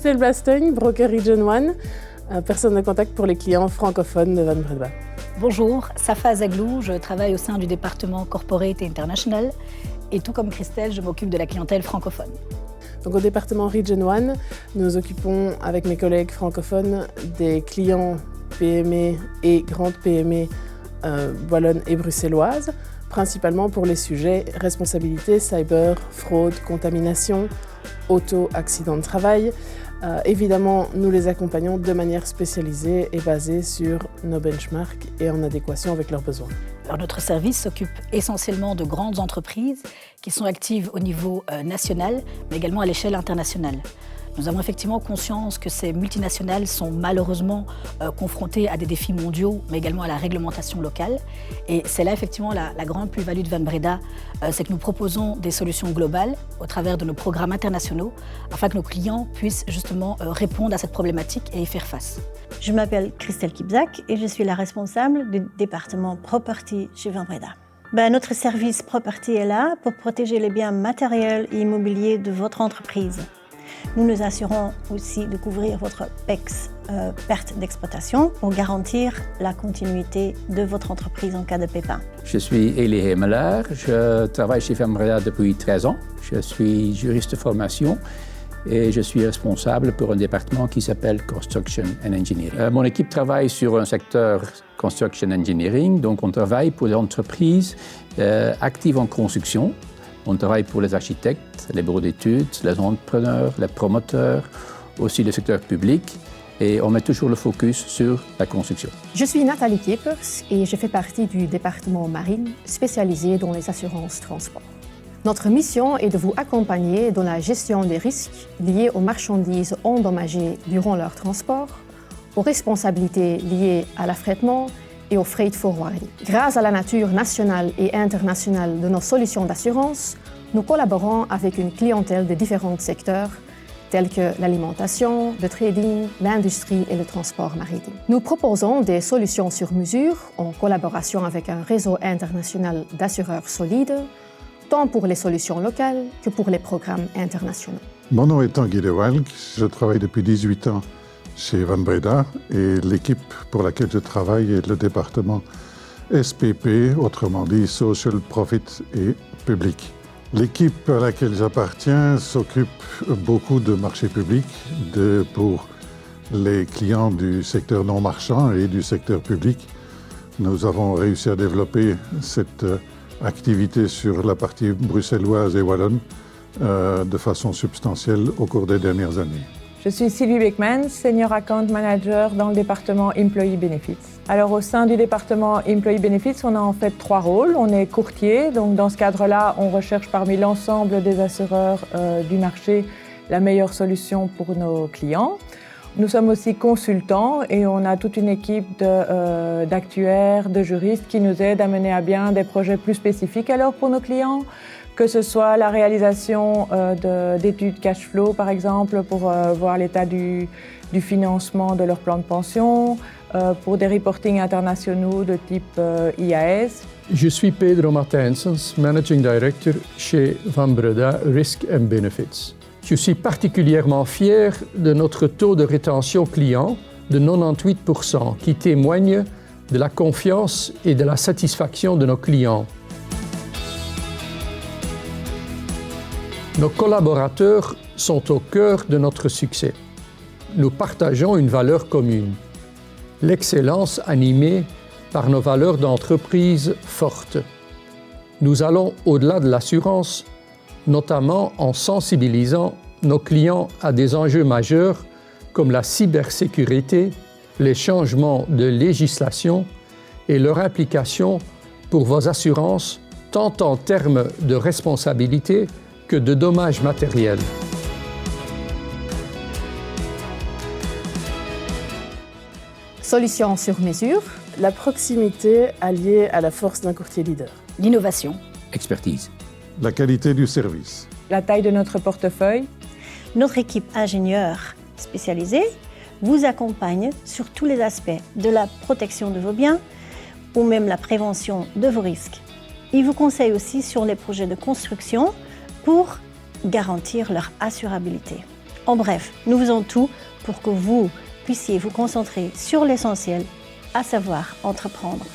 Christelle Bastogne, broker Region 1, personne de contact pour les clients francophones de Van Breda. Bonjour, Safa Azaglou, je travaille au sein du département Corporate et International et tout comme Christelle, je m'occupe de la clientèle francophone. Donc, au département Region 1, nous nous occupons avec mes collègues francophones des clients PME et grandes PME wallonnes et bruxelloises, principalement pour les sujets responsabilité, cyber, fraude, contamination, auto, accident de travail. Évidemment, nous les accompagnons de manière spécialisée et basée sur nos benchmarks et en adéquation avec leurs besoins. Alors, notre service s'occupe essentiellement de grandes entreprises qui sont actives au niveau national, mais également à l'échelle internationale. Nous avons effectivement conscience que ces multinationales sont malheureusement confrontées à des défis mondiaux, mais également à la réglementation locale. Et c'est là effectivement la grande plus-value de Van Breda, c'est que nous proposons des solutions globales au travers de nos programmes internationaux, afin que nos clients puissent justement répondre à cette problématique et y faire face. Je m'appelle Christelle Kipzak et je suis la responsable du département Property chez Van Breda. Notre service Property est là pour protéger les biens matériels et immobiliers de votre entreprise. Nous nous assurons aussi de couvrir votre PEX, perte d'exploitation, pour garantir la continuité de votre entreprise en cas de pépin. Je suis Elie Hemeler, je travaille chez Van Breda depuis 13 ans. Je suis juriste de formation et je suis responsable pour un département qui s'appelle Construction and Engineering. Mon équipe travaille sur un secteur Construction Engineering, donc on travaille pour des entreprises actives en construction. On travaille pour les architectes, les bureaux d'études, les entrepreneurs, les promoteurs, aussi le secteur public et on met toujours le focus sur la construction. Je suis Nathalie Kepers et je fais partie du département marine spécialisé dans les assurances transport. Notre mission est de vous accompagner dans la gestion des risques liés aux marchandises endommagées durant leur transport, aux responsabilités liées à l'affrètement et au freight forwarding. Grâce à la nature nationale et internationale de nos solutions d'assurance, nous collaborons avec une clientèle de différents secteurs tels que l'alimentation, le trading, l'industrie et le transport maritime. Nous proposons des solutions sur mesure en collaboration avec un réseau international d'assureurs solides, tant pour les solutions locales que pour les programmes internationaux. Mon nom est Tanguy De Walk, je travaille depuis 18 ans chez Van Breda et l'équipe pour laquelle je travaille est le département SPP, autrement dit Social Profit et Public. L'équipe à laquelle j'appartiens s'occupe beaucoup de marchés publics pour les clients du secteur non marchand et du secteur public. Nous avons réussi à développer cette activité sur la partie bruxelloise et wallonne de façon substantielle au cours des dernières années. Je suis Sylvie Beckman, Senior Account Manager dans le département Employee Benefits. Alors au sein du département Employee Benefits, on a en fait 3 rôles. On est courtier, donc dans ce cadre-là, on recherche parmi l'ensemble des assureurs du marché la meilleure solution pour nos clients. Nous sommes aussi consultants et on a toute une équipe d'actuaires, de juristes qui nous aident à mener à bien des projets plus spécifiques alors pour nos clients, que ce soit la réalisation d'études cash flow par exemple pour voir l'état du financement de leur plan de pension, pour des reportings internationaux de type IAS. Je suis Pedro Martensens, Managing Director chez Van Breda Risk and Benefits. Je suis particulièrement fier de notre taux de rétention client de 98% qui témoigne de la confiance et de la satisfaction de nos clients. Nos collaborateurs sont au cœur de notre succès. Nous partageons une valeur commune, l'excellence animée par nos valeurs d'entreprise fortes. Nous allons au-delà de l'assurance, notamment en sensibilisant nos clients à des enjeux majeurs comme la cybersécurité, les changements de législation et leur implication pour vos assurances, tant en termes de responsabilité que de dommages matériels. Solutions sur mesure. La proximité alliée à la force d'un courtier leader. L'innovation. Expertise. La qualité du service. La taille de notre portefeuille. Notre équipe ingénieure spécialisée vous accompagne sur tous les aspects de la protection de vos biens ou même la prévention de vos risques. Ils vous conseillent aussi sur les projets de construction pour garantir leur assurabilité. En bref, nous faisons tout pour que vous puissiez vous concentrer sur l'essentiel, à savoir entreprendre.